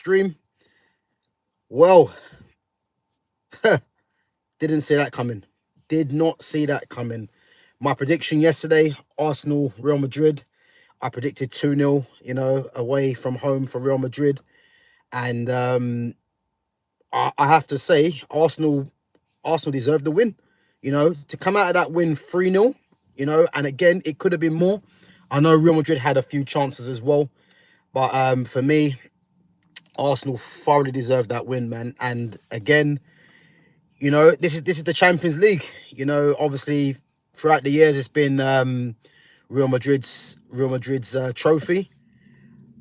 stream. Well, didn't see that coming. Did not see that coming. My prediction yesterday, Arsenal, Real Madrid. I predicted 2-0, away from home for Real Madrid. And I have to say, Arsenal deserved the win. To come out of that win 3-0, and again, it could have been more. I know Real Madrid had a few chances as well. But for me, Arsenal thoroughly deserved that win, man. And again, this is the Champions League. Obviously throughout the years it's been Real Madrid's trophy,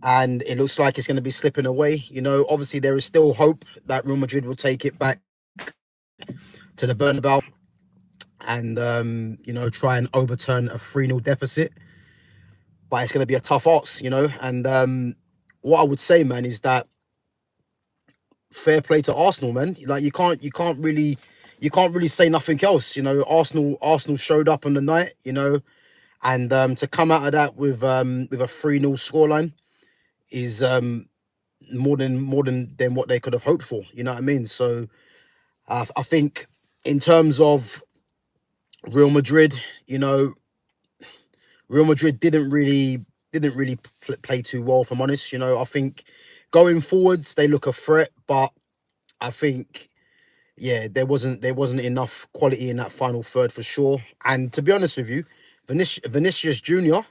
and it looks like it's going to be slipping away. Obviously there is still hope that Real Madrid will take it back to the Bernabeu and try and overturn a 3-0 deficit. But it's going to be a tough ask, and what I would say, man, is that fair play to Arsenal, man. Like you can't really say nothing else. Arsenal showed up on the night, and to come out of that with a 3-0 scoreline is more than what they could have hoped for. You know what I mean? So I think in terms of Real Madrid, Real Madrid didn't really play too well, if I'm honest. I think going forwards they look a threat, but I think there wasn't enough quality in that final third for sure. And to be honest with you, Vinicius Junior,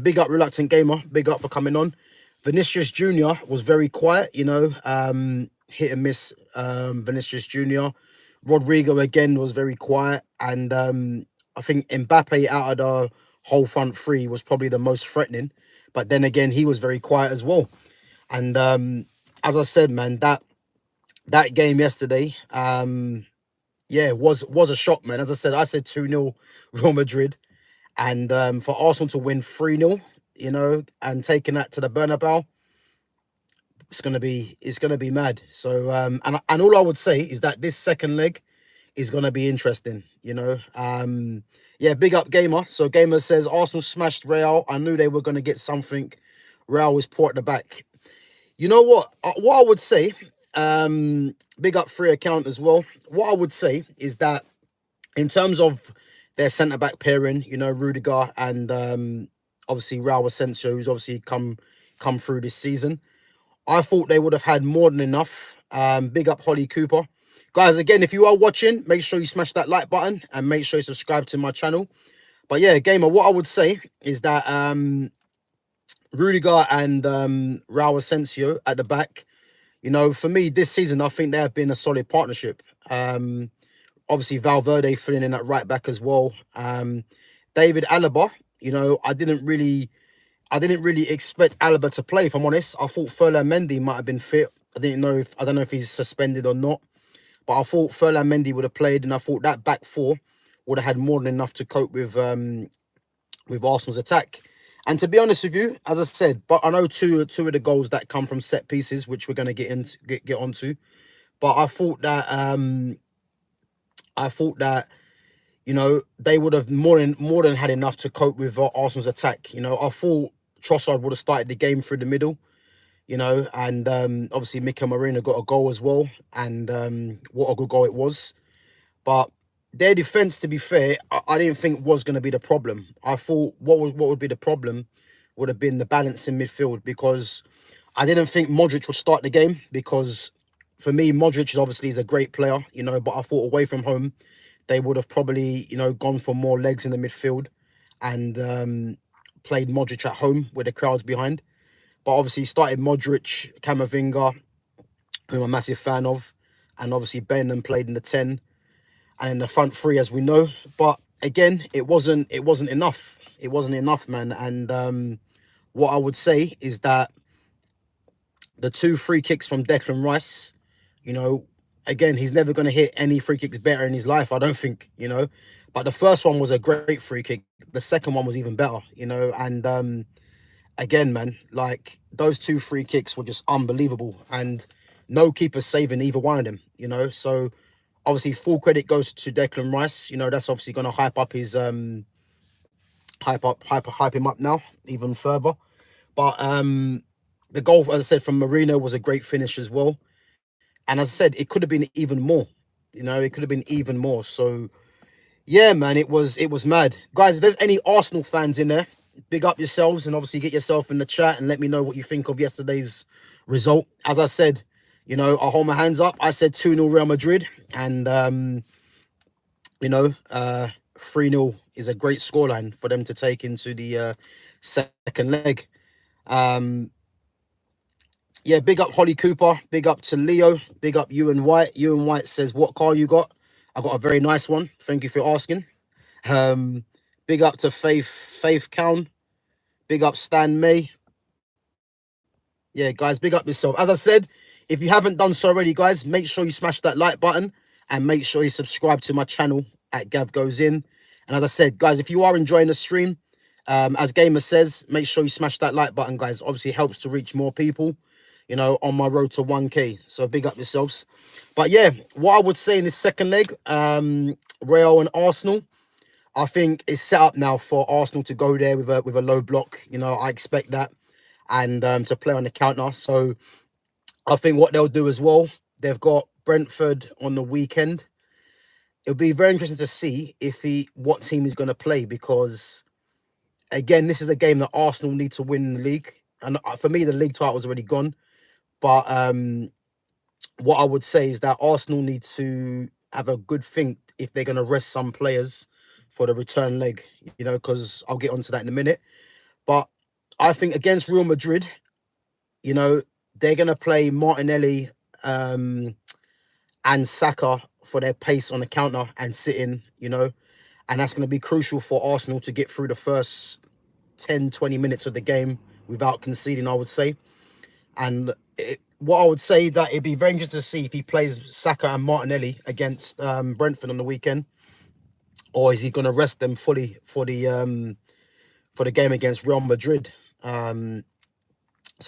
big up Reluctant Gamer, big up for coming on. Vinicius Junior was very quiet, hit and miss. Vinicius Junior, Rodrygo again was very quiet, and I think Mbappe out of the whole front three was probably the most threatening. But then again, he was very quiet as well. And as I said, man, that game yesterday, was a shock, man. As I said 2-0 Real Madrid, and for Arsenal to win 3-0, and taking that to the Bernabeu, it's gonna be mad. So and all I would say is that this second leg is gonna be interesting. Big up Gamer. So Gamer says Arsenal smashed Real. I knew they were gonna get something. Real was poor at the back. You know what? What I would say, big up free account as well. What I would say is that in terms of their centre back pairing, Rudiger and obviously Raul Asensio, who's obviously come through this season, I thought they would have had more than enough. Big up Holly Cooper. Guys, again, if you are watching, make sure you smash that like button and make sure you subscribe to my channel. But yeah, Gamer, what I would say is that Rudiger and Raul Asensio at the back, for me this season, I think they have been a solid partnership. Obviously Valverde filling in at right back as well. David Alaba, I didn't really expect Alaba to play, if I'm honest. I thought Ferland Mendy might have been fit. I don't know if he's suspended or not. But I thought Ferland Mendy would have played, and I thought that back four would have had more than enough to cope with Arsenal's attack. And to be honest with you, as I said, but I know two of the goals that come from set pieces, which we're going to get onto. But I thought that they would have more than had enough to cope with Arsenal's attack. I thought Trossard would have started the game through the middle. And obviously Mikel Merino got a goal as well, and what a good goal it was. But their defence, to be fair, I didn't think was going to be the problem. I thought what would be the problem would have been the balance in midfield, because I didn't think Modric would start the game, because for me, Modric is a great player, but I thought away from home, they would have probably, gone for more legs in the midfield and played Modric at home with the crowds behind. But obviously started Modric, Camavinga, who I'm a massive fan of, and obviously Benham played in the 10, and in the front three, as we know. But again, it wasn't enough. It wasn't enough, man. And what I would say is that the 2 free kicks from Declan Rice, again, he's never going to hit any free kicks better in his life, I don't think, But the first one was a great free kick. The second one was even better, and again, man, like those 2 free kicks were just unbelievable, and no keeper saving either one of them, So obviously full credit goes to Declan Rice. That's obviously going to hype up his hype him up now even further. But The goal, as I said, from Marino was a great finish as well. And as I said, it could have been even more. It could have been even more. So yeah, man, it was mad. Guys, if there's any Arsenal fans in there, big up yourselves and obviously get yourself in the chat and let me know what you think of yesterday's result. As I said, I hold my hands up. I said 2-0 Real Madrid, and 3-0 is a great scoreline for them to take into the second leg. Yeah, big up Holly Cooper, big up to Leo, big up Ewan White. Ewan White says, what car you got? I got a very nice one. Thank you for asking. Big up to Faith Cown. Big up Stan May. Yeah, guys, big up yourself. As I said, if you haven't done so already, guys, make sure you smash that like button and make sure you subscribe to my channel at Gav Goes In. And as I said, guys, if you are enjoying the stream, as Gamer says, make sure you smash that like button, guys. Obviously, it helps to reach more people, on my road to 1K. So big up yourselves. But yeah, what I would say in this second leg, Real and Arsenal, I think it's set up now for Arsenal to go there with a low block. I expect that, and to play on the counter. So I think what they'll do as well, they've got Brentford on the weekend. It'll be very interesting to see what team he's going to play, because again, this is a game that Arsenal need to win in the league. And for me, the league title is already gone. But what I would say is that Arsenal need to have a good think if they're going to rest some players for the return leg, because I'll get onto that in a minute. But I think against Real Madrid, they're going to play Martinelli and Saka for their pace on the counter and sit in, and that's going to be crucial for Arsenal to get through the first 10, 20 minutes of the game without conceding, I would say. And what I would say that it'd be very interesting to see if he plays Saka and Martinelli against Brentford on the weekend, or is he going to rest them fully for the game against Real Madrid? So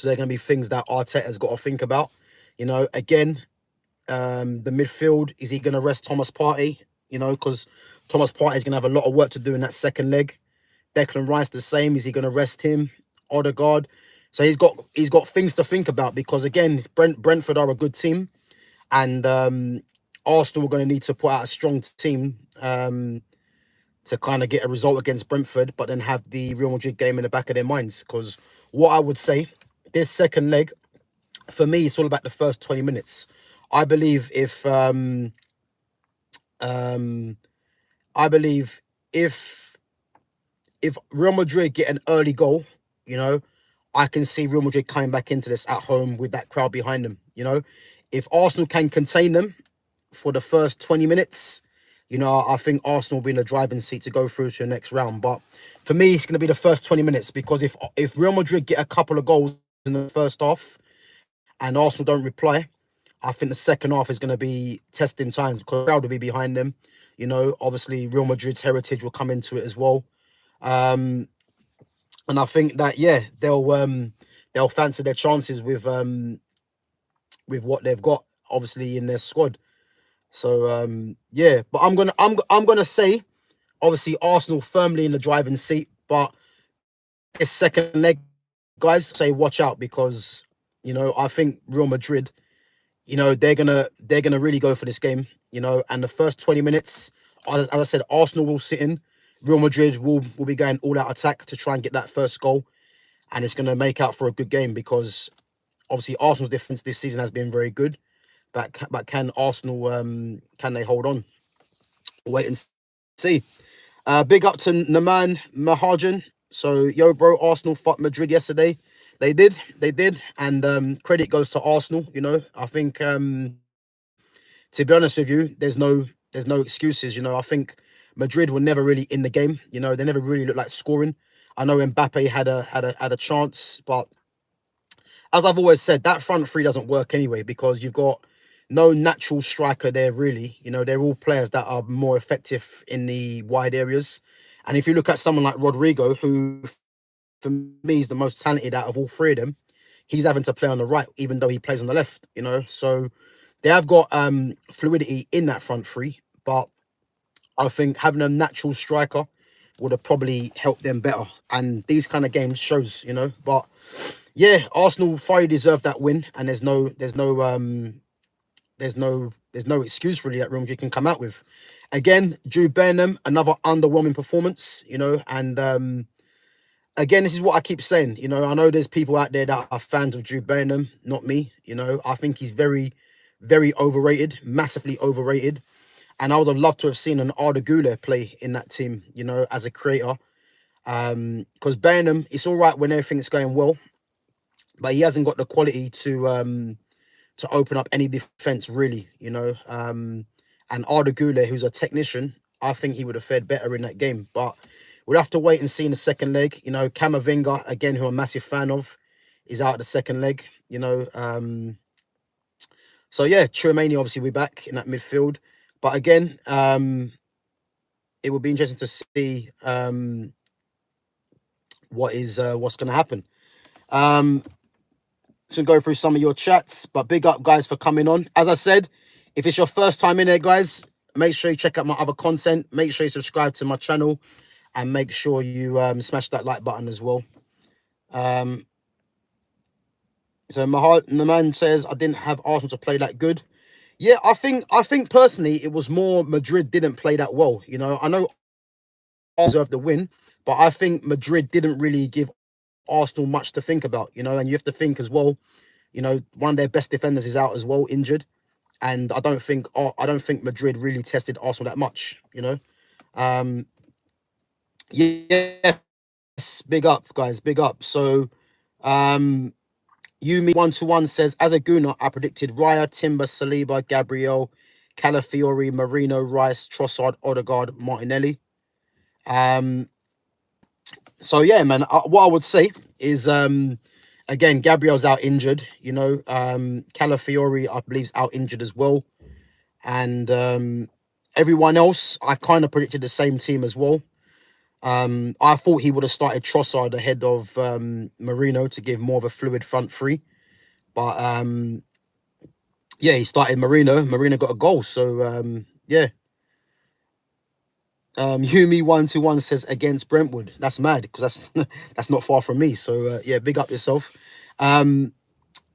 they're going to be things that Arteta's got to think about. Again, the midfield, is he going to rest Thomas Partey? Because Thomas Partey is going to have a lot of work to do in that second leg. Declan Rice the same. Is he going to rest him? Odegaard. So he's got things to think about, because again, Brentford are a good team, and Arsenal are going to need to put out a strong team to kind of get a result against Brentford, but then have the Real Madrid game in the back of their minds. Because what I would say, this second leg, for me, it's all about the first 20 minutes. I believe if Real Madrid get an early goal, I can see Real Madrid coming back into this at home with that crowd behind them. If Arsenal can contain them for the first 20 minutes, I think Arsenal will be in the driving seat to go through to the next round. But for me, it's going to be the first 20 minutes, because if Real Madrid get a couple of goals in the first half and Arsenal don't reply, I think the second half is going to be testing times, because the crowd will be behind them. Obviously Real Madrid's heritage will come into it as well. And I think that, yeah, they'll fancy their chances with what they've got, obviously, in their squad. So yeah, but I'm gonna say, obviously, Arsenal firmly in the driving seat, but this second leg, guys, say watch out, because I think Real Madrid, they're gonna really go for this game, and the first 20 minutes, as I said, Arsenal will sit in. Real Madrid will be going all-out attack to try and get that first goal, and it's going to make out for a good game, because obviously Arsenal's defence this season has been very good, but can Arsenal can they hold on? Wait and see. Big up to Naman Mahajan. So yo, bro, Arsenal fought Madrid yesterday. They did, and credit goes to Arsenal. I think to be honest with you, there's no excuses. I think Madrid were never really in the game. They never really looked like scoring. I know Mbappe had a chance, but as I've always said, that front three doesn't work anyway, because you've got no natural striker there, really. They're all players that are more effective in the wide areas. And if you look at someone like Rodrygo, who for me is the most talented out of all three of them, he's having to play on the right, even though he plays on the left, So they have got fluidity in that front three, but I think having a natural striker would have probably helped them better. And these kind of games shows, But yeah, Arsenal fully deserve that win, and there's no excuse really that Real Madrid can come out with. Again, Jude Bellingham, another underwhelming performance, and again, this is what I keep saying. I know there's people out there that are fans of Jude Bellingham, not me. I think he's very, very overrated, massively overrated. And I would have loved to have seen an Arda Güler play in that team, as a creator. Because Bellingham, it's all right when everything's going well, but he hasn't got the quality to open up any defense, really. And Arda Güler, who's a technician, I think he would have fared better in that game. But we'll have to wait and see in the second leg. Camavinga, again, who I'm a massive fan of, is out the second leg. So yeah, Tchouaméni obviously will be back in that midfield. But again, it would be interesting to see what's going to happen. So go through some of your chats, but big up guys for coming on. As I said, if it's your first time in there, guys, make sure you check out my other content. Make sure you subscribe to my channel, and make sure you smash that like button as well. So the man says, I didn't have Arsenal to play that good. Yeah, I think personally it was more Madrid didn't play that well. I know Arsenal deserved the win, but I think Madrid didn't really give Arsenal much to think about, and you have to think as well, one of their best defenders is out as well, injured. And I don't think Madrid really tested Arsenal that much, Yes, big up, guys, big up. So, Yumi 121 says, as a Gooner, I predicted Raya, Timber, Saliba, Gabriel, Calafiori, Marino, Rice, Trossard, Odegaard, Martinelli. So yeah, man, what I would say is, again, Gabriel's out injured, Calafiori, I believe, is out injured as well. And everyone else, I kind of predicted the same team as well. I thought he would have started Trossard ahead of Marino to give more of a fluid front three. But yeah, he started Marino. Marino got a goal. So yeah. Yumi 121 says against Brentwood. That's mad because that's not far from me. So yeah, big up yourself. The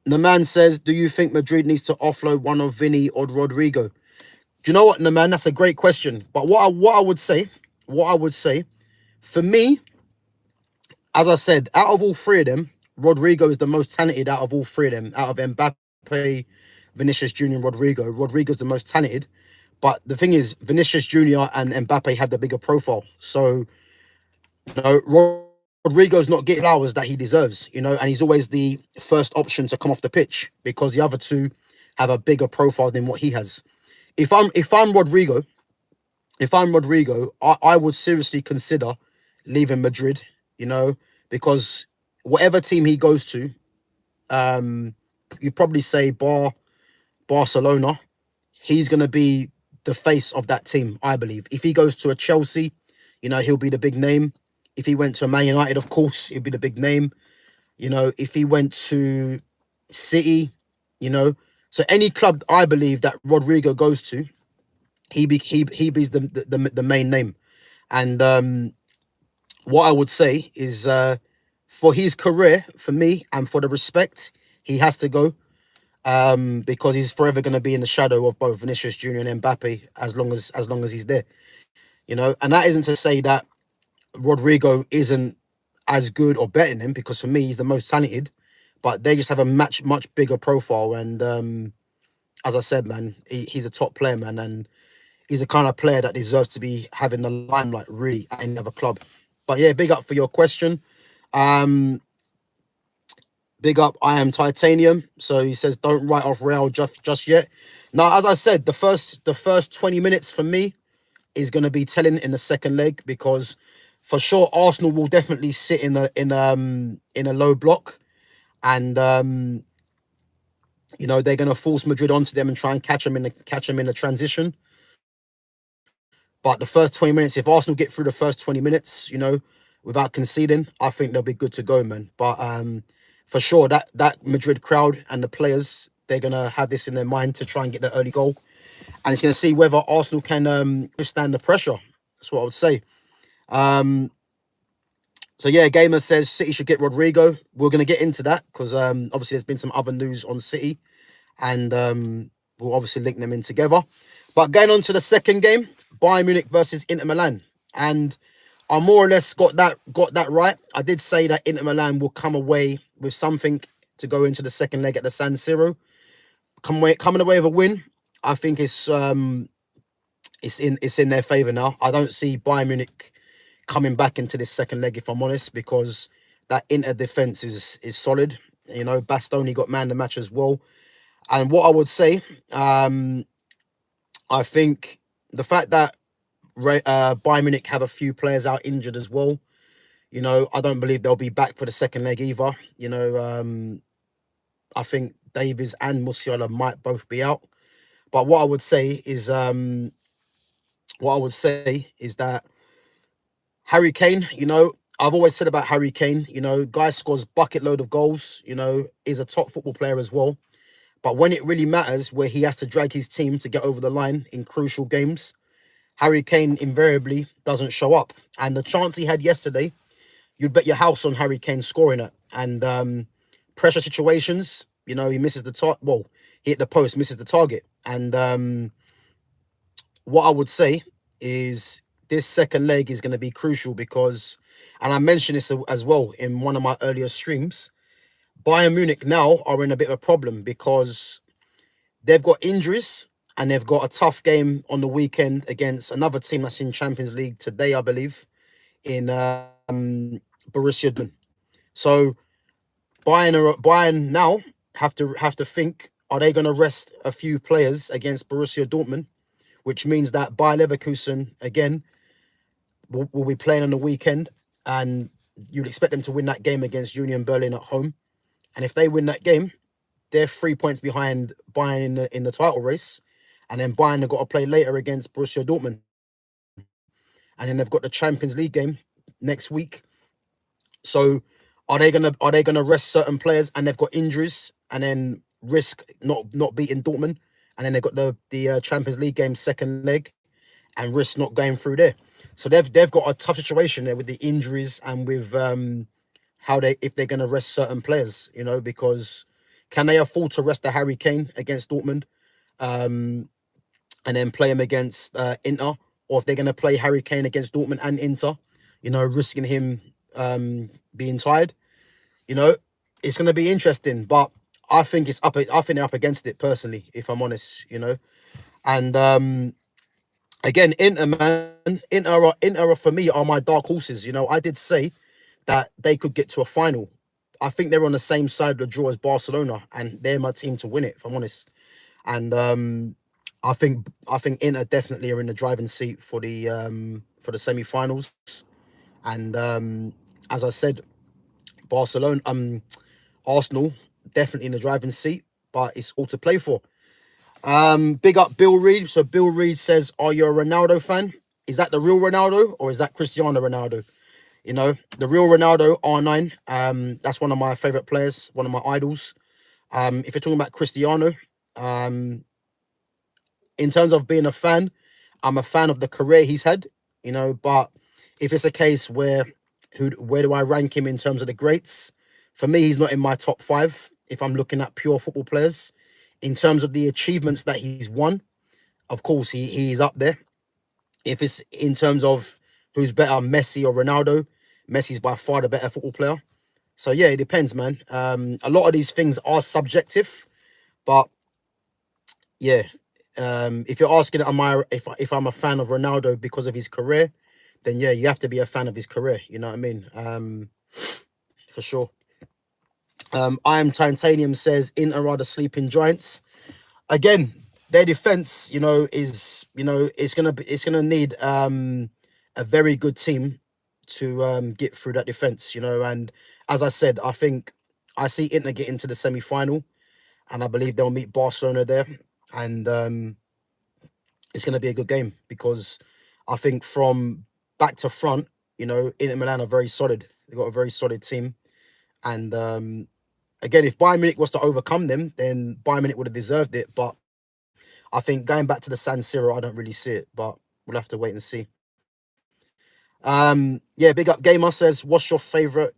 man says, do you think Madrid needs to offload one of Vinny or Rodrygo? Do you know what, man? That's a great question. But what I would say, for me, as I said, out of all three of them, Rodrygo is the most talented out of all three of them. Out of Mbappe, Vinicius Jr. and Rodrygo. Rodrygo's the most talented. But the thing is, Vinicius Jr. and Mbappe have the bigger profile. So, Rodrygo's not getting flowers that he deserves, and he's always the first option to come off the pitch because the other two have a bigger profile than what he has. If I'm Rodrygo, I would seriously consider leaving Madrid, because whatever team he goes to, you probably say Barcelona, he's going to be the face of that team, I believe. If he goes to a Chelsea, he'll be the big name. If he went to a Man United, of course, he'll be the big name. If he went to City, so any club I believe that Rodrygo goes to, he be the main name. And what I would say is, for his career, for me, and for the respect, he has to go. Because he's forever going to be in the shadow of both Vinicius Jr. and Mbappe as long as he's there, And that isn't to say that Rodrygo isn't as good or better than him, because for me he's the most talented, but they just have a much bigger profile. And as I said, man, he's a top player, man, and he's the kind of player that deserves to be having the limelight really at any other club. But yeah, big up for your question. Big up, I am Titanium. So he says, don't write off Real just yet. Now, as I said, the first 20 minutes for me is going to be telling in the second leg, because for sure Arsenal will definitely sit in a low block, and they're going to force Madrid onto them and try and catch them in the transition. But the first 20 minutes, if Arsenal get through the first 20 minutes, without conceding, I think they'll be good to go, man. But for sure, that Madrid crowd and the players, they're going to have this in their mind to try and get the early goal. And it's going to see whether Arsenal can withstand the pressure. That's what I would say. So yeah, Gamer says City should get Rodrygo. We're going to get into that because obviously there's been some other news on City, and we'll obviously link them in together. But going on to the second game, Bayern Munich versus Inter Milan, and I more or less got that right. I did say that Inter Milan will come away with something to go into the second leg at the San Siro. Coming away with a win, I think it's in their favour now. I don't see Bayern Munich coming back into this second leg, if I'm honest, because that Inter defence is solid. You know, Bastoni got man of the match as well. And what I would say, I think the fact that Bayern Munich have a few players out injured as well, you know, I don't believe they'll be back for the second leg either. You know, I think Davies and Musiala might both be out. But what I would say is that Harry Kane, you know, I've always said about Harry Kane, you know, guy scores bucket load of goals, you know, is a top football player as well. But when it really matters, where he has to drag his team to get over the line in crucial games, Harry Kane invariably doesn't show up. And the chance he had yesterday, you'd bet your house on Harry Kane scoring it. And pressure situations, you know, he misses the target. Well, he hit the post, misses the target. And what I would say is this second leg is going to be crucial because, and I mentioned this as well in one of my earlier streams, Bayern Munich now are in a bit of a problem because they've got injuries and they've got a tough game on the weekend against another team that's in Champions League today, I believe, in Borussia Dortmund. So Bayern now have to think, are they going to rest a few players against Borussia Dortmund, which means that Bayer Leverkusen again will be playing on the weekend, and you'd expect them to win that game against Union Berlin at home. And if they win that game, they're 3 points behind Bayern in the title race. And then Bayern have got to play later against Borussia Dortmund. And then they've got the Champions League game next week. So are they gonna rest certain players, and they've got injuries, and then risk not beating Dortmund, and then they've got the Champions League game second leg, and risk not going through there. So they've got a tough situation there with the injuries and with if they're gonna rest certain players, you know, because can they afford to rest the Harry Kane against Dortmund, and then play him against Inter, or if they're gonna play Harry Kane against Dortmund and Inter, you know, risking him being tired, you know, it's gonna be interesting. But I think they're up against it personally, if I'm honest, you know. And again, Inter for me are my dark horses. You know, I did say that they could get to a final. I think they're on the same side of the draw as Barcelona, and they're my team to win it, if I'm honest. And I think Inter definitely are in the driving seat for the semi-finals. And as I said, Arsenal definitely in the driving seat, but it's all to play for. Big up Bill Reed. So Bill Reed says, are you a Ronaldo fan? Is that the real Ronaldo or is that Cristiano Ronaldo? You know, the real Ronaldo, R9. That's one of my favorite players, one of my idols. If you're talking about Cristiano, in terms of being a fan, I'm a fan of the career he's had, you know, but if it's a case where do I rank him in terms of the greats? For me, he's not in my top 5 if I'm looking at pure football players. In terms of the achievements that he's won, of course, he's up there. If it's in terms of who's better, Messi or Ronaldo, Messi's by far the better football player. So, yeah, it depends, man. A lot of these things are subjective, but, yeah, if you're asking, if I'm a fan of Ronaldo because of his career, then, yeah, you have to be a fan of his career. You know what I mean? For sure. I am Titanium says Inter are the sleeping giants. Again, their defense, you know, it's gonna need a very good team to get through that defense, you know. And as I said, I think I see Inter get into the semi-final, and I believe they'll meet Barcelona there, and it's gonna be a good game because I think from back to front, you know, Inter Milan are very solid. They've got a very solid team, and again, if Bayern Munich was to overcome them, then Bayern Munich would have deserved it. But I think going back to the San Siro, I don't really see it. But we'll have to wait and see. Yeah, big up gamer says, what's your favorite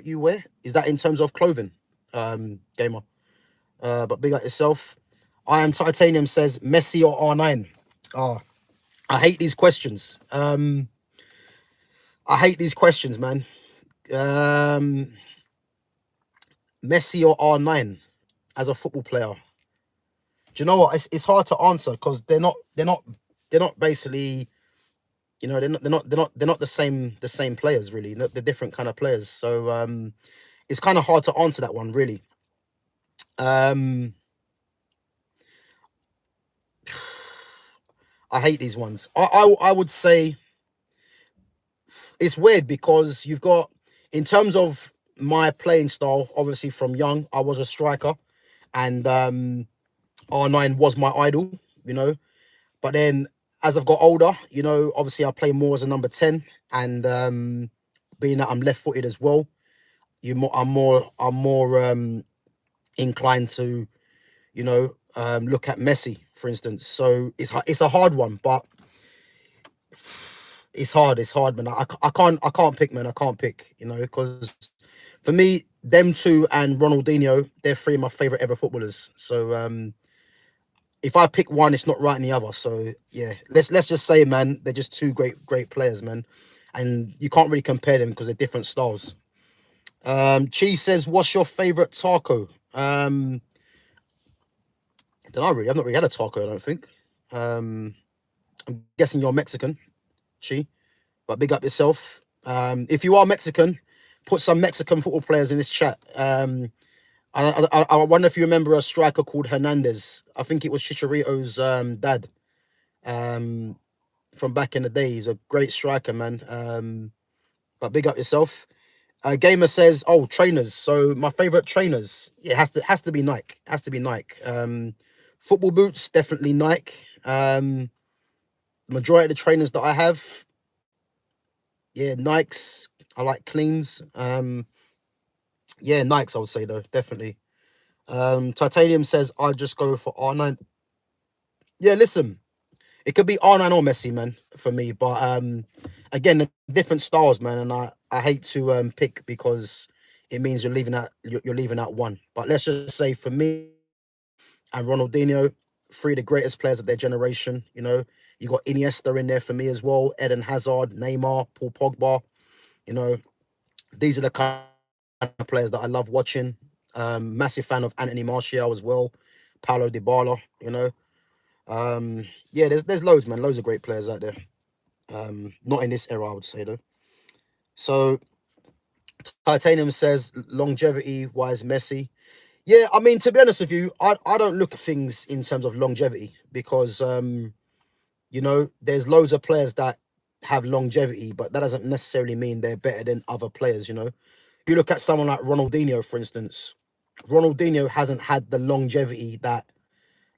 you wear? Is that in terms of clothing? Gamer. But big up yourself. I am Titanium says Messi or R9. Oh, I hate these questions. I hate these questions, man. Um, Messi or R9 as a football player. Do you know what? It's hard to answer because they're not basically, you know, they're not the same players really. They're different kind of players. So it's kind of hard to answer that one really. I hate these ones. I would say it's weird because you've got, in terms of my playing style, obviously from young I was a striker, and R9 was my idol, you know. But then as I've got older, you know, obviously I play more as a number 10, and being that I'm left-footed as well, I'm more inclined to, you know, look at Messi, for instance. So it's a hard one, but it's hard, man. I can't pick, man. I can't pick, you know, because for me, them two and Ronaldinho, they're three of my favorite ever footballers. So if I pick one, it's not right in the other. So yeah, let's just say, man, they're just two great players, man, and you can't really compare them because they're different styles. Cheese says, "What's your favorite taco?" Don't know really. I've not really had a taco. I don't think. I'm guessing you're Mexican, Chi. But big up yourself. If you are Mexican, put some Mexican football players in this chat. I wonder if you remember a striker called Hernandez. I think it was Chicharito's dad. From back in the day, he's a great striker, man. But big up yourself. Gamer says, "Oh, trainers." So my favorite trainers, it has to be Nike. Has to be Nike. Football boots, definitely Nike. Majority of the trainers that I have, yeah, Nikes. I like cleans. Yeah, Nikes, I would say though, definitely. Titanium says, "I'll just go for R9." Yeah, listen, it could be R9 or Messi, man, for me. But again, different styles, man, and I hate to pick because it means you're leaving out one. But let's just say for me and Ronaldinho, three of the greatest players of their generation. You know, you got Iniesta in there for me as well, Eden Hazard, Neymar, Paul Pogba. You know, these are the kind of players that I love watching. Massive fan of Anthony Martial as well, Paulo Dybala. You know, yeah, there's loads, man, loads of great players out there. Not in this era, I would say though. So Titanium says longevity wise Messi. Yeah, I mean, to be honest with you, I don't look at things in terms of longevity because you know, there's loads of players that have longevity, but that doesn't necessarily mean they're better than other players, you know. If you look at someone like Ronaldinho, for instance, Ronaldinho hasn't had the longevity that,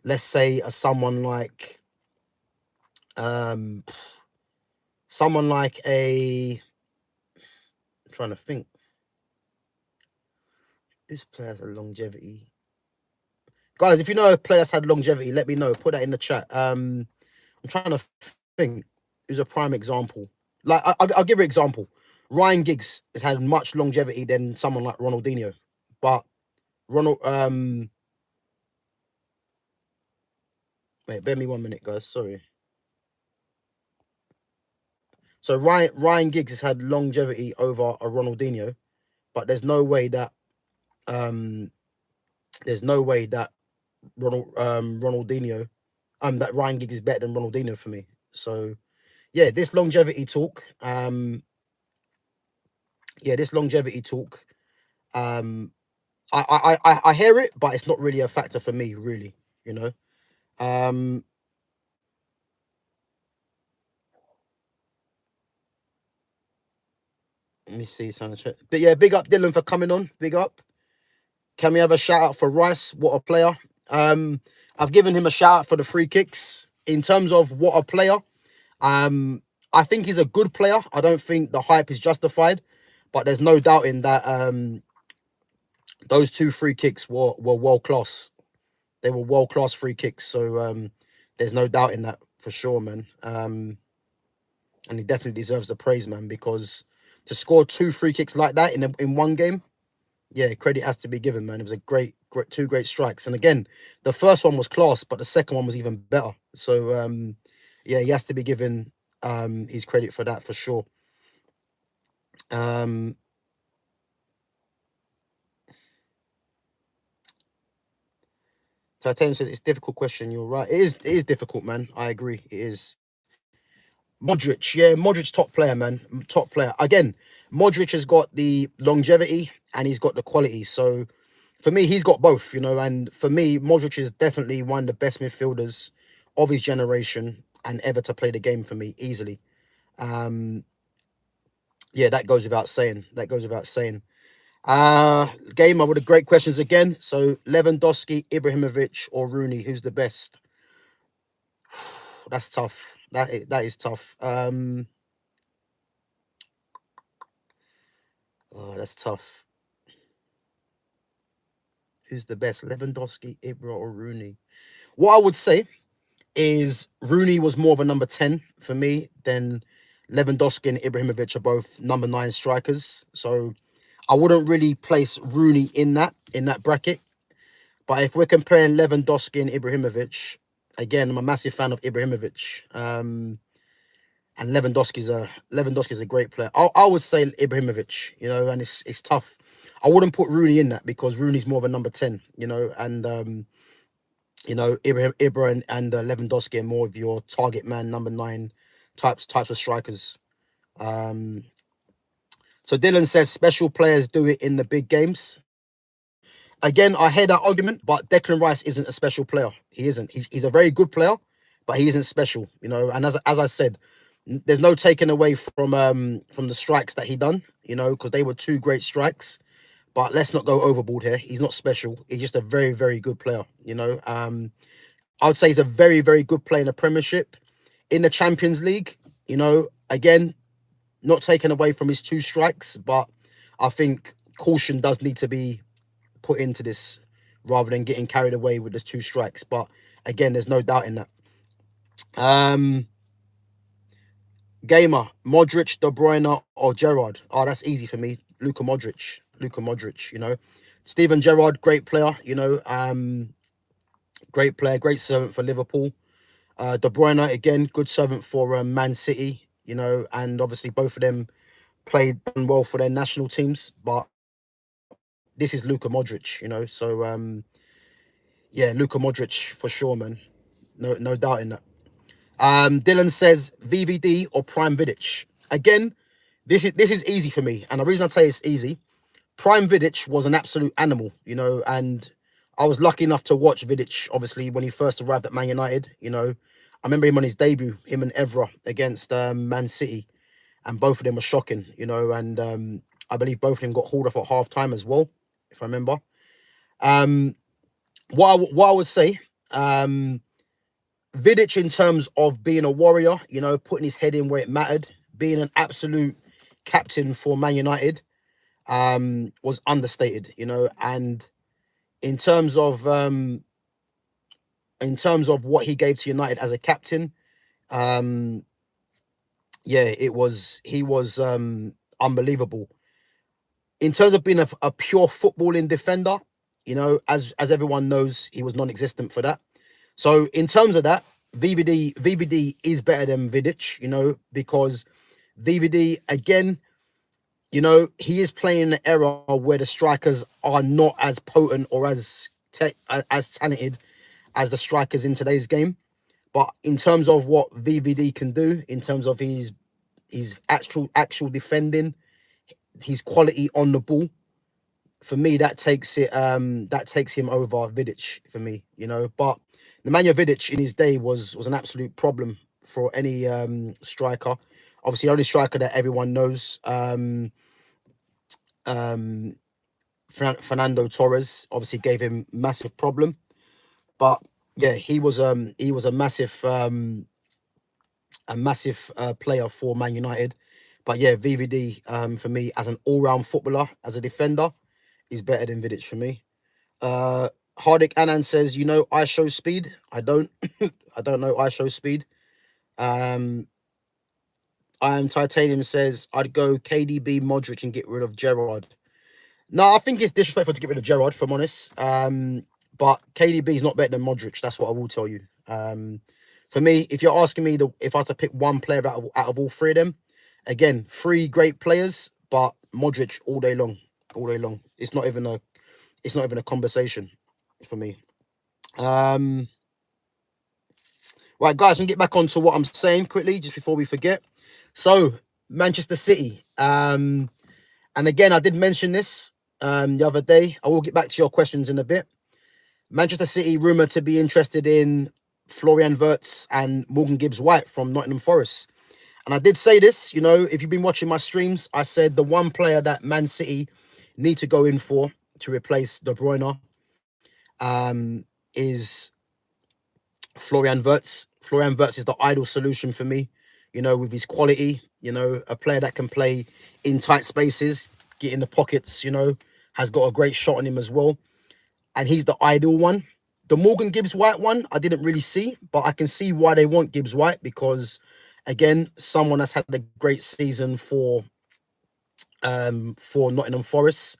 let's say, someone like um someone like a I'm trying to think. This player has a longevity. Guys, if you know a player that's had longevity, let me know. Put that in the chat. I'm trying to think who's a prime example. Like I'll give you an example. Ryan Giggs has had much longevity than someone like Ronaldinho, but Ronald wait, bear me 1 minute, guys. Sorry. So Ryan Giggs has had longevity over a Ronaldinho, but um there's no way that Ronaldinho that Ryan Giggs is better than Ronaldinho for me. So yeah, this longevity talk, this longevity talk, um, I hear it, but it's not really a factor for me, really. You know. Um, Let me see something. But yeah, big up Dylan for coming on. Big up. Can we have a shout out for Rice? What a player. I've given him a shout out for the free kicks. In terms of what a player, I think he's a good player. I don't think the hype is justified, but there's no doubting that those two free kicks were world class. They were world class free kicks. So there's no doubt in that for sure, man. And he definitely deserves the praise, man, because to score 2 free kicks like that in one game, yeah, credit has to be given, man. It was a great 2 great strikes. And again, the first one was class, but the second one was even better. So yeah, he has to be given his credit for that for sure. Titanium says it's a difficult question. You're right. It is difficult, man. I agree. It is. Modric, yeah, Modric top player, man. Top player. Again, Modric has got the longevity and he's got the quality. So for me, he's got both, and for me, Modric is definitely one of the best midfielders of his generation and ever to play the game for me, easily. Yeah, that goes without saying. That goes without saying. Gamer with the great questions again. So Lewandowski, Ibrahimovic, or Rooney, who's the best? That's tough. That is tough. Oh, that's tough. Who's the best? Lewandowski, Ibra, or Rooney? What I would say is Rooney was more of a number 10 for me than Lewandowski and Ibrahimovic are both number 9 strikers. So I wouldn't really place Rooney in that bracket. But if we're comparing Lewandowski and Ibrahimovic, again, I'm a massive fan of Ibrahimovic. And Lewandowski's a great player. I would say Ibrahimovic, and it's tough. I wouldn't put Rooney in that because Rooney's more of a number 10, and Ibra and Lewandowski are more of your target man, number 9 types of strikers. So Dylan says special players do it in the big games. Again, I hear that argument, but Declan Rice isn't a special player. He isn't. He's a very good player, but he isn't special, And as I said, there's no taking away from the strikes that he done, because they were 2 great strikes. But let's not go overboard here. He's not special. He's just a very, very good player, I would say he's a very, very good player in the Premiership. In the Champions League, again, not taken away from his 2 strikes, but I think caution does need to be put into this rather than getting carried away with the 2 strikes. But again, there's no doubt in that. Gamer, Modric, De Bruyne, or Gerrard? Oh, that's easy for me. Luka Modric, Steven Gerrard, great player, great player, great servant for Liverpool. De Bruyne, again, good servant for Man City, and obviously both of them played well for their national teams. But this is Luka Modric, so yeah, Luka Modric for sure, man. No doubt in that. Dylan says VVD or Prime Vidic. Again, this is easy for me, and the reason I tell you it's easy, Prime Vidic was an absolute animal, and I was lucky enough to watch Vidic, obviously, when he first arrived at Man United, I remember him on his debut, him and Evra against Man City, and both of them were shocking, and I believe both of them got hauled off at half-time as well, if I remember. What I would say, Vidic, in terms of being a warrior, putting his head in where it mattered, being an absolute captain for Man United, was understated, and in terms of what he gave to United as a captain, yeah, he was unbelievable. In terms of being a pure footballing defender, as everyone knows, he was non-existent for that. So in terms of that, VVD is better than Vidic, because VVD, again, he is playing in an era where the strikers are not as potent or as talented as the strikers in today's game. But in terms of what VVD can do, in terms of his actual defending, his quality on the ball, for me, that takes him over Vidic for me, But Nemanja Vidic in his day was an absolute problem for any striker. Obviously, the only striker that everyone knows, Fernando Torres, obviously gave him massive problem. But yeah, he was a massive player for Man United. But yeah, VVD for me as an all-round footballer, as a defender, is better than Vidic for me. Hardik Anand says, I show speed. I don't. I don't know I show speed. I Titanium says, I'd go KDB, Modric, and get rid of Gerrard. No, I think it's disrespectful to get rid of Gerrard, if I'm honest. But KDB is not better than Modric. That's what I will tell you. For me, if you're asking me if I had to pick one player out of all three of them, again, three great players, but Modric all day long, all day long. It's not even a conversation for me. Right, guys, I'm get back onto what I'm saying quickly just before we forget. So Manchester City, and again, I did mention this the other day. I will get back to your questions in a bit. Manchester City rumoured to be interested in Florian Wirtz and Morgan Gibbs-White from Nottingham Forest. And I did say this, if you've been watching my streams, I said the one player that Man City need to go in for to replace De Bruyne is Florian Wirtz. Florian Wirtz is the ideal solution for me, with his quality, a player that can play in tight spaces, get in the pockets, has got a great shot on him as well. And he's the ideal one. The Morgan Gibbs-White one, I didn't really see, but I can see why they want Gibbs-White because, again, someone that's had a great season for Nottingham Forest.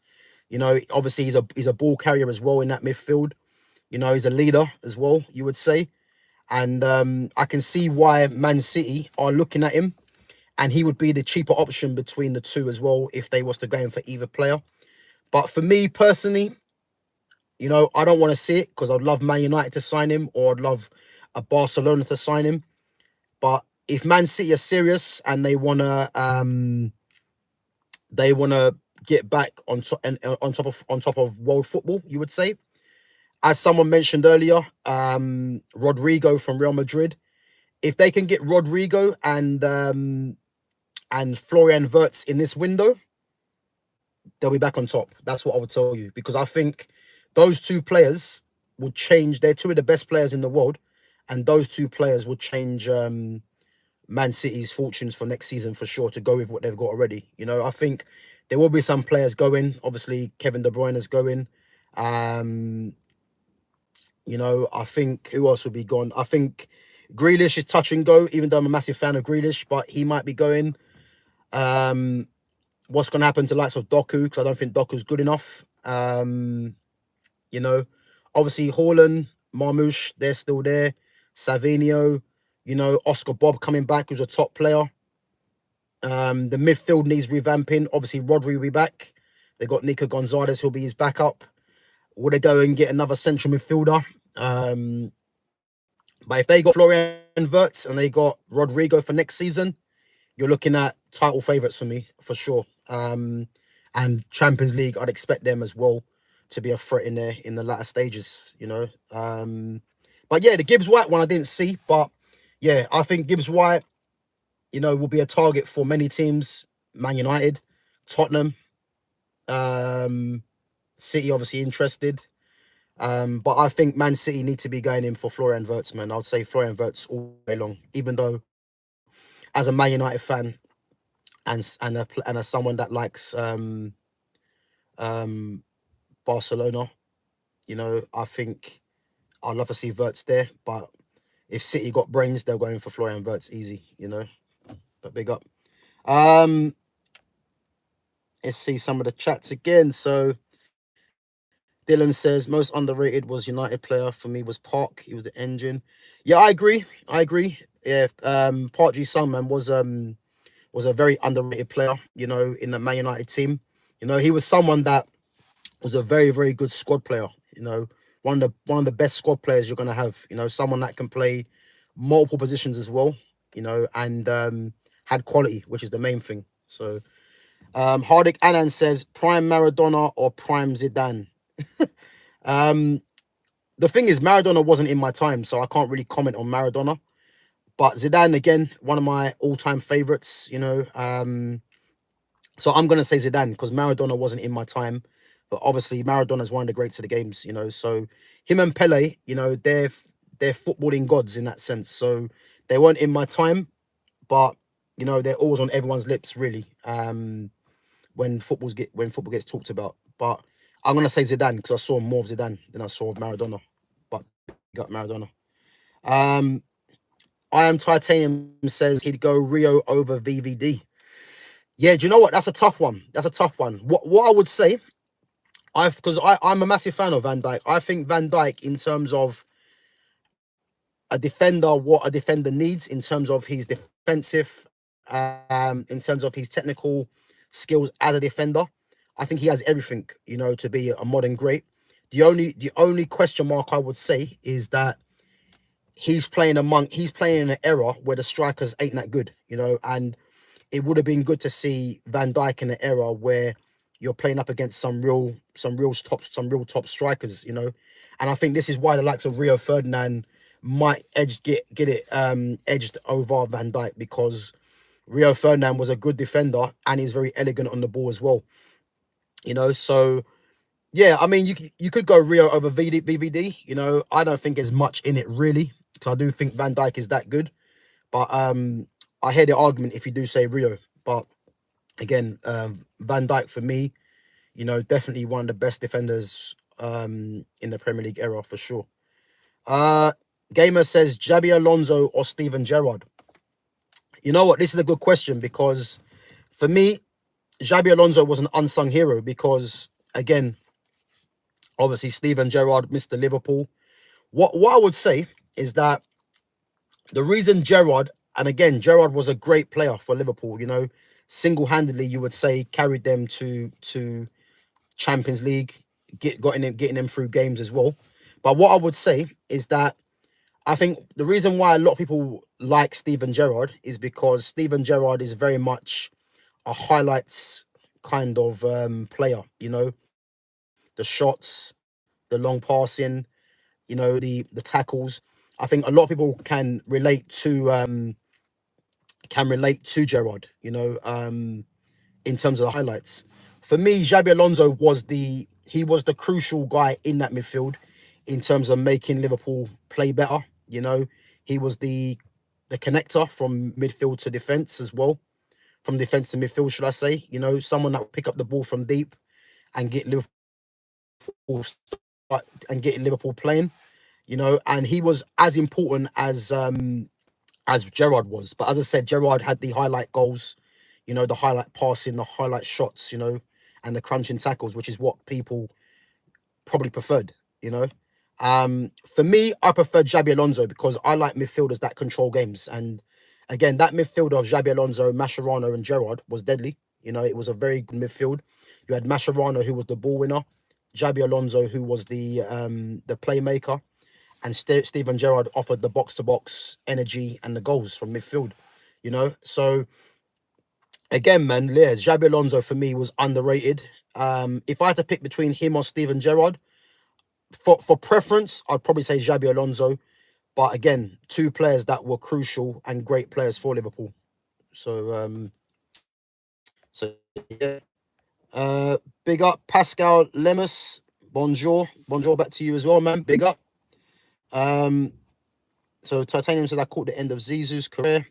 Obviously he's a ball carrier as well in that midfield. He's a leader as well, you would say. And I can see why Man City are looking at him, and he would be the cheaper option between the two as well if they was to go in for either player. But for me personally, I don't want to see it because I'd love Man United to sign him or I'd love a Barcelona to sign him. But if Man City are serious and they wanna get back on top of world football, you would say. As someone mentioned earlier, Rodrygo from Real Madrid. If they can get Rodrygo and Florian Wirtz in this window, they'll be back on top. That's what I would tell you. Because I think those two players will change. They're two of the best players in the world. And those two players will change Man City's fortunes for next season for sure, to go with what they've got already. I think there will be some players going. Obviously, Kevin De Bruyne is going. I think who else will be gone? I think Grealish is touch and go, even though I'm a massive fan of Grealish, but he might be going. What's going to happen to the likes of Doku? Because I don't think Doku's good enough. Obviously Haaland, Marmoush, they're still there. Savinho, Oscar Bob coming back, who's a top player. The midfield needs revamping. Obviously, Rodri will be back. They got Nico Gonzalez, who'll be his backup. Will they go and get another central midfielder? But if they got Florian Wirtz and they got Rodrygo for next season, you're looking at title favourites for me, for sure. And Champions League, I'd expect them as well to be a threat in there in the latter stages, But yeah, the Gibbs-White one I didn't see. But yeah, I think Gibbs-White, will be a target for many teams. Man United, Tottenham, City obviously interested. But I think Man City need to be going in for Florian Wirtz, man. I'd say Florian Wirtz all day long. Even though, as a Man United fan and as someone that likes Barcelona, I think I'd love to see Wirtz there. But if City got brains, they'll go in for Florian Wirtz easy, But big up. Let's see some of the chats again. So Dylan says most underrated was United player for me was Park. He was the engine. Yeah, I agree. Yeah, Park Ji-sung, man, was a very underrated player, in the Man United team. He was someone that was a very, very good squad player. One of the best squad players you're gonna have. Someone that can play multiple positions as well. And had quality, which is the main thing. So Hardik Anand says prime Maradona or prime Zidane. The thing is, Maradona wasn't in my time, so I can't really comment on Maradona. But Zidane, again, one of my all-time favourites, So I'm going to say Zidane because Maradona wasn't in my time. But obviously, Maradona is one of the greats of the games, So him and Pele, they're footballing gods in that sense. So they weren't in my time, but, they're always on everyone's lips, really, when football gets talked about. But I'm going to say Zidane because I saw more of Zidane than I saw of Maradona. But got Maradona. I am Titanium says he'd go Rio over VVD. Yeah, do you know what? That's a tough one. That's a tough one. What I would say, because I'm a massive fan of Van Dijk. I think Van Dijk, in terms of a defender, what a defender needs in terms of his defensive, in terms of his technical skills as a defender, I think he has everything, to be a modern great. The only question mark I would say is that he's playing in an era where the strikers ain't that good, and it would have been good to see Van Dijk in an era where you're playing up against some real top strikers, and I think this is why the likes of Rio Ferdinand might get it edged over Van Dijk, because Rio Ferdinand was a good defender and he's very elegant on the ball as well, so yeah, I mean, you could go Rio over VVD. I don't think there's much in it really, because I do think Van Dijk is that good. But I hear the argument if you do say Rio. But again, Van Dijk for me, definitely one of the best defenders in the Premier League era for sure. Gamer says Xabi Alonso or Steven Gerrard. You know what? This is a good question, because for me, Xabi Alonso was an unsung hero because, again, obviously Steven Gerrard, Mr. Liverpool. What I would say is that the reason Gerrard, and again, Gerrard was a great player for Liverpool, single-handedly, you would say, carried them to Champions League, getting them through games as well. But what I would say is that I think the reason why a lot of people like Steven Gerrard is because Steven Gerrard is very much a highlights kind of player, the shots, the long passing, the tackles. I think a lot of people can relate to Gerrard, in terms of the highlights. For me, Xabi Alonso was the crucial guy in that midfield in terms of making Liverpool play better. He was the connector from midfield to defence as well, from defence to midfield, should I say? Someone that would pick up the ball from deep and get Liverpool playing. And he was as important as Gerrard was. But as I said, Gerrard had the highlight goals, the highlight passing, the highlight shots, and the crunching tackles, which is what people probably preferred, For me, I prefer Xabi Alonso because I like midfielders that control games. And again, that midfield of Xabi Alonso, Mascherano and Gerrard was deadly. It was a very good midfield. You had Mascherano, who was the ball winner, Xabi Alonso, who was the playmaker, and Steven Gerrard offered the box-to-box energy and the goals from midfield, So, again, man, Xabi Alonso for me was underrated. If I had to pick between him or Steven Gerrard, for preference, I'd probably say Xabi Alonso. But again, two players that were crucial and great players for Liverpool. So, yeah. Big up Pascal Lemus. Bonjour back to you as well, man. Big up. So Titanium says I caught the end of Zizou's career.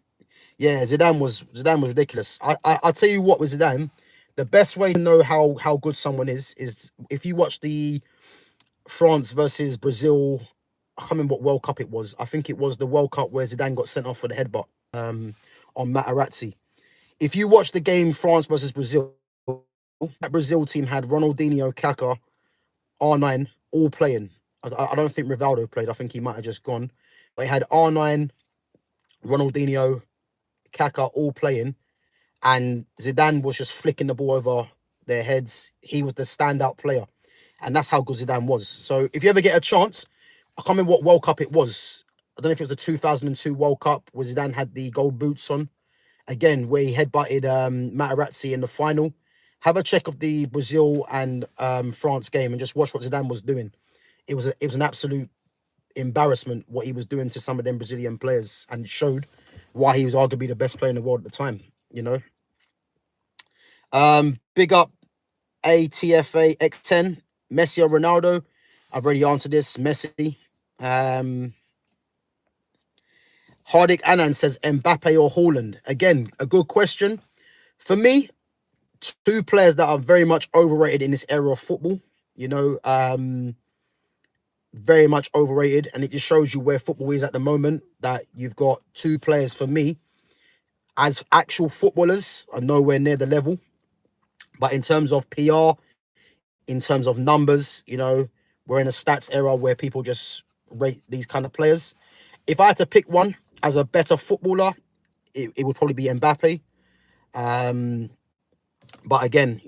Yeah, Zidane was ridiculous. I'll tell you what, with Zidane, the best way to know how good someone is if you watch the France versus Brazil. I can't remember what World Cup it was. I think it was the World Cup where Zidane got sent off for the headbutt on Materazzi. If you watch the game France versus Brazil, that Brazil team had Ronaldinho, Kaká, R9 all playing. I don't think Rivaldo played. I think he might have just gone. But he had R9, Ronaldinho, Kaká all playing, and Zidane was just flicking the ball over their heads. He was the standout player, and that's how good Zidane was. So if you ever get a chance, I can't remember what World Cup it was. I don't know if it was the 2002 World Cup where Zidane had the gold boots on. Again, where he headbutted Materazzi in the final. Have a check of the Brazil and France game and just watch what Zidane was doing. It was an absolute embarrassment what he was doing to some of them Brazilian players, and showed why he was arguably the best player in the world at the time. Big up ATFA X10, Messi or Ronaldo. I've already answered this. Messi. Hardik Anand says Mbappe or Haaland. Again, a good question. For me, two players that are very much overrated in this era of football. very much overrated, and it just shows you where football is at the moment, that you've got two players for me as actual footballers are nowhere near the level. But in terms of PR, in terms of numbers, we're in a stats era where people just rate these kind of players. If I had to pick one as a better footballer, it would probably be Mbappe. But again,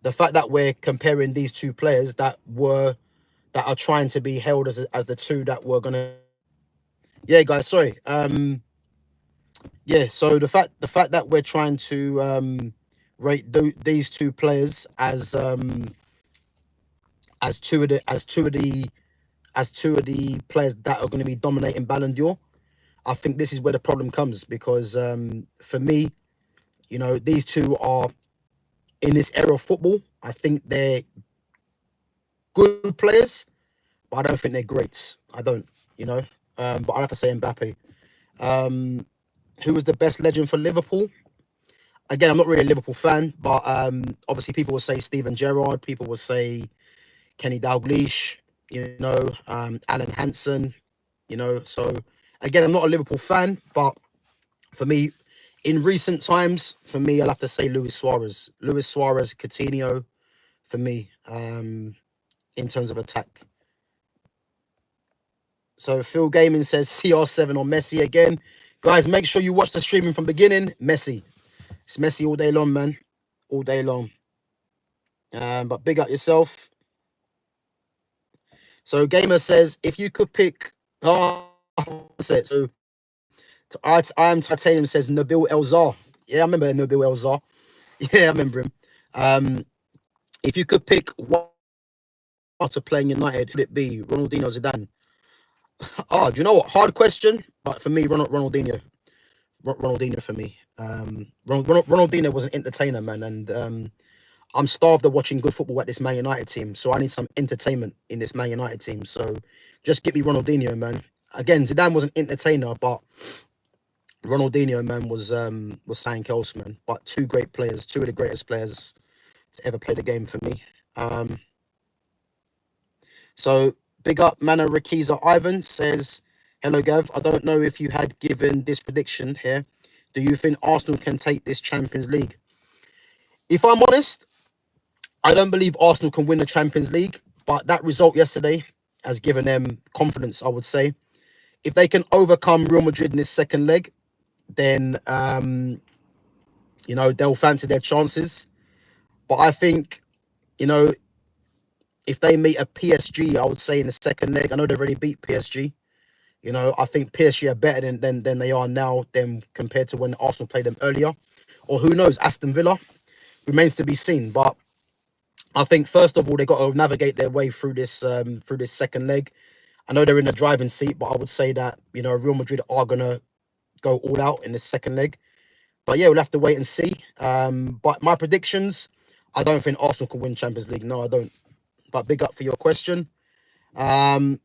the fact that we're comparing these two players that are trying to be held as the two that were gonna. Yeah, guys, sorry. Yeah, so the fact that we're trying to rate these two players as two of the players that are going to be dominating Ballon d'Or, I think this is where the problem comes, because for me, these two are in this era of football. I think they're good players, but I don't think they're greats. I don't, but I have to say Mbappe. Who was the best legend for Liverpool? Again, I'm not really a Liverpool fan, but obviously people will say Steven Gerrard. People will say Kenny Dalglish, Alan Hansen, So, again, I'm not a Liverpool fan, but for me, in recent times, I'll have to say Luis Suarez. Luis Suarez, Coutinho, for me, in terms of attack. So, Phil Gaming says CR7 on Messi again. Guys, make sure you watch the streaming from beginning. Messi. It's Messi all day long, man. All day long. But big up yourself. So Gamer says, if you could pick... Oh, that's it. So I am Titanium says Nabil Elzar. Yeah, I remember Nabil Elzar. Yeah, I remember him. If you could pick one to play in United, would it be Ronaldinho or Zidane? Oh, do you know what? Hard question. But for me, Ronaldinho. Ronaldinho for me. Ronaldinho was an entertainer, man. And I'm starved of watching good football at this Man United team. So I need some entertainment in this Man United team. So just get me Ronaldinho, man. Again, Zidane was an entertainer, but Ronaldinho, man, was something else, man. But two great players, two of the greatest players to ever play the game for me. So big up, Mana Rakiza Ivan says, hello, Gav. I don't know if you had given this prediction here. Do you think Arsenal can take this Champions League? If I'm honest, I don't believe Arsenal can win the Champions League, but that result yesterday has given them confidence, I would say. If they can overcome Real Madrid in this second leg, then, they'll fancy their chances. But I think, if they meet a PSG, I would say in the second leg, I know they've already beat PSG. I think PSG are better than they are now than compared to when Arsenal played them earlier. Or who knows, Aston Villa remains to be seen. But I think, first of all, they got to navigate their way through this second leg. I know they're in the driving seat, but I would say that, Real Madrid are going to go all out in the second leg. But yeah, we'll have to wait and see. But my predictions, I don't think Arsenal can win Champions League. No, I don't. But big up for your question. Yeah,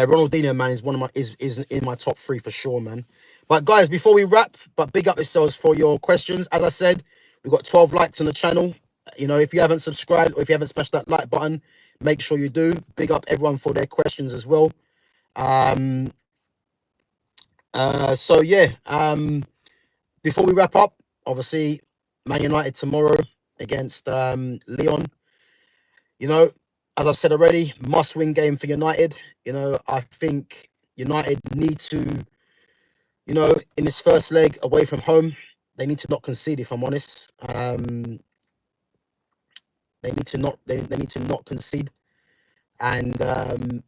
Ronaldinho, man, is in my top three for sure, man. But guys, before we wrap, big up yourselves for your questions. As I said, we've got 12 likes on the channel. If you haven't subscribed or if you haven't smashed that like button, make sure you do. Big up everyone for their questions as well. So yeah, before we wrap up, obviously, Man United tomorrow against Lyon. As I've said already, must-win game for United. I think United need to, in this first leg away from home, they need to not concede, if I'm honest. They need to not concede. And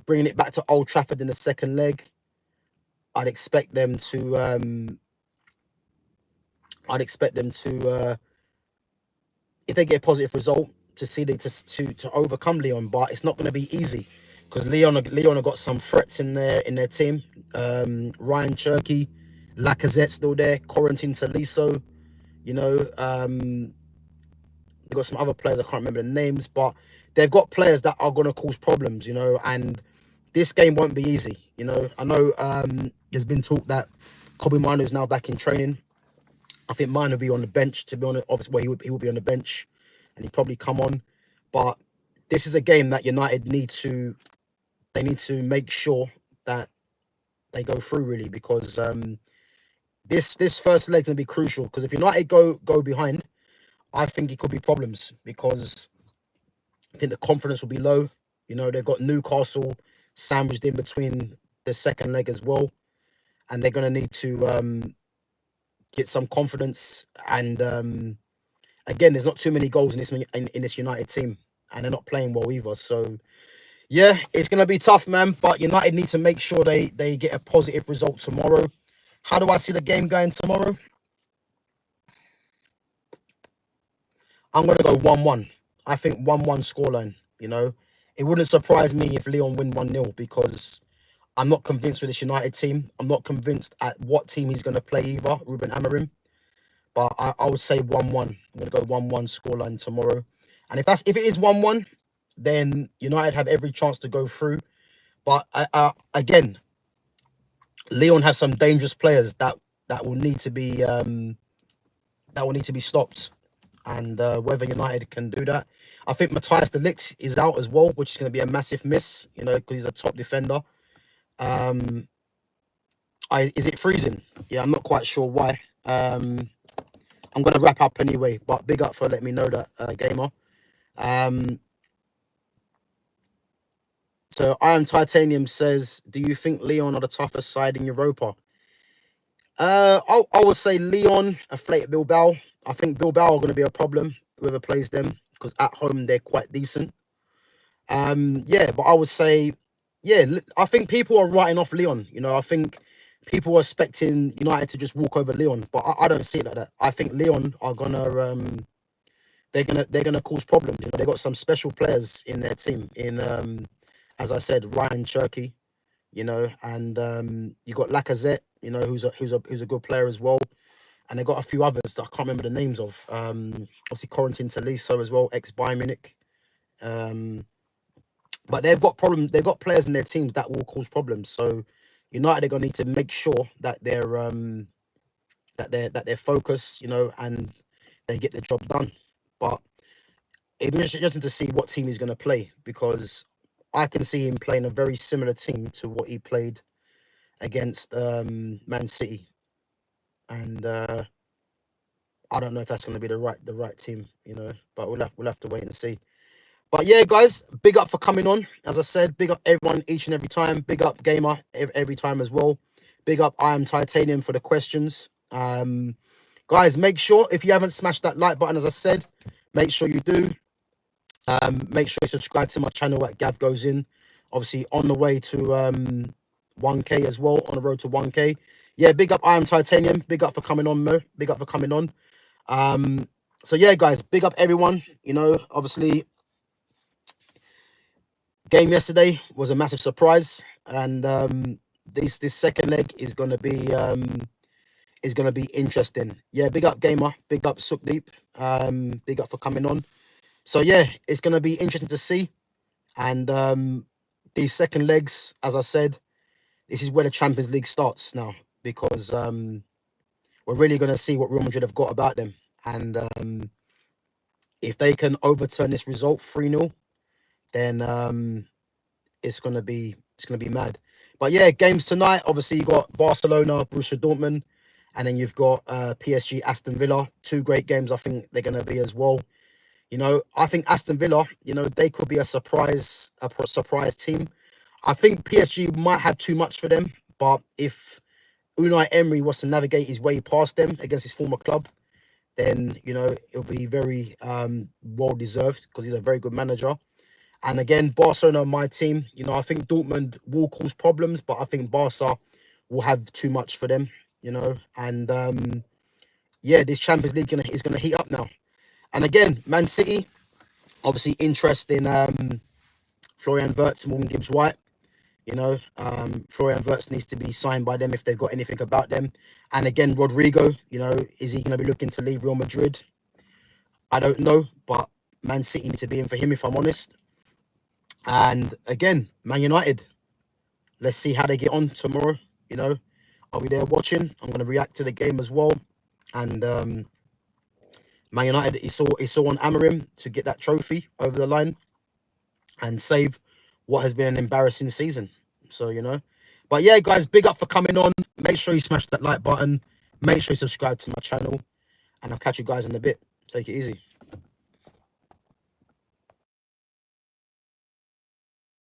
bringing it back to Old Trafford in the second leg, I'd expect them to, if they get a positive result, to overcome Lyon, but it's not going to be easy because Lyon have got some threats in their team. Ryan Cherky, Lacazette still there, Corentin Tolisso. They've got some other players, I can't remember the names, but they've got players that are going to cause problems, and this game won't be easy. I know there's been talk that Kobe Mino is now back in training. I think mine will be on the bench, to be honest. Obviously, he will be on the bench and he'd probably come on. But this is a game that United need to make sure that they go through, really, because this first leg's gonna be crucial. Because if United go behind, I think it could be problems, because I think the confidence will be low. You know, they've got Newcastle sandwiched in between the second leg as well, and they're gonna need to get some confidence. And again, there's not too many goals in this United team, and they're not playing well either. So yeah, it's gonna be tough, man. But United need to make sure they get a positive result tomorrow. How do I see the game going tomorrow? I'm gonna go 1-1. I think 1-1 scoreline. You know, it wouldn't surprise me if Lyon win 1-0, because I'm not convinced with this United team. I'm not convinced at what team he's gonna play either, Ruben Amorim. But I would say 1-1. I'm gonna go 1-1 scoreline tomorrow. And if it is 1-1, then United have every chance to go through. But again, Lyon have some dangerous players that will need to be stopped. And whether United can do that, I think Matthias de Ligt is out as well, which is going to be a massive miss. You know, because he's a top defender. Is it freezing? Yeah, I'm not quite sure why. I'm going to wrap up anyway, but big up for letting me know that, Gamer. So I Am Titanium says, do you think Lyon are the toughest side in Europa? I would say Lyon, Athletic Bilbao. I think Bilbao are going to be a problem, whoever plays them, because at home they're quite decent. Yeah, but I would say, yeah, I think people are writing off Lyon. You know, I think people are expecting United to just walk over Lyon, but I don't see it like that. I think Lyon are gonna they're gonna cause problems. You know, they got some special players in their team. In as I said, Ryan Cherky, you know, and you got Lacazette, you know, who's a good player as well. And they got a few others that I can't remember the names of. Obviously Corentin Tolisso as well, ex-Bayern Munich. But they've got players in their teams that will cause problems. So United are gonna need to make sure that they're focused, you know, and they get the job done. But it's interesting to see what team he's gonna play, because I can see him playing a very similar team to what he played against Man City. And I don't know if that's going to be the right team, you know, but we'll have to wait and see. But yeah, guys, big up for coming on. As I said, big up everyone each and every time. Big up Gamer every time as well. Big up I Am Titanium for the questions. Guys, make sure, if you haven't smashed that like button, as I said, make sure you do. Make sure you subscribe to my channel at Gav Goes In. Obviously on the way to 1K as well, on the road to 1K. Yeah, big up I Am Titanium. Big up for coming on, Mo. Big up for coming on. So yeah, guys, big up everyone. You know, obviously, game yesterday was a massive surprise, and this second leg is gonna be interesting. Yeah, big up Gamer. Big up Sukdeep. Big up for coming on. So yeah, it's gonna be interesting to see. And these second legs, as I said, this is where the Champions League starts now, because we're really going to see what Real Madrid have got about them. And if they can overturn this result 3-0, then it's going to be mad. But yeah, games tonight, obviously you got Barcelona, Borussia Dortmund, and then you've got PSG, Aston Villa. Two great games I think they're going to be as well. You know, I think Aston Villa, you know, they could be a surprise team. I think PSG might have too much for them, but if Unai Emery was to navigate his way past them against his former club, then, you know, it'll be very well deserved, because he's a very good manager. And again, Barcelona, my team, you know, I think Dortmund will cause problems, but I think Barca will have too much for them, you know. And yeah, this Champions League is gonna heat up now. And again, Man City, obviously interest in Florian Wirtz, Morgan Gibbs White. You know, Florian Wirtz needs to be signed by them if they've got anything about them. And again, Rodrygo, you know, is he going to be looking to leave Real Madrid? I don't know, but Man City need to be in for him, if I'm honest. And again, Man United, let's see how they get on tomorrow. You know, I'll be there watching. I'm going to react to the game as well. And Man United, it's all on Amorim to get that trophy over the line. and save what has been an embarrassing season. So, you know. But yeah, guys, big up for coming on. Make sure you smash that like button. Make sure you subscribe to my channel. And I'll catch you guys in a bit. Take it easy.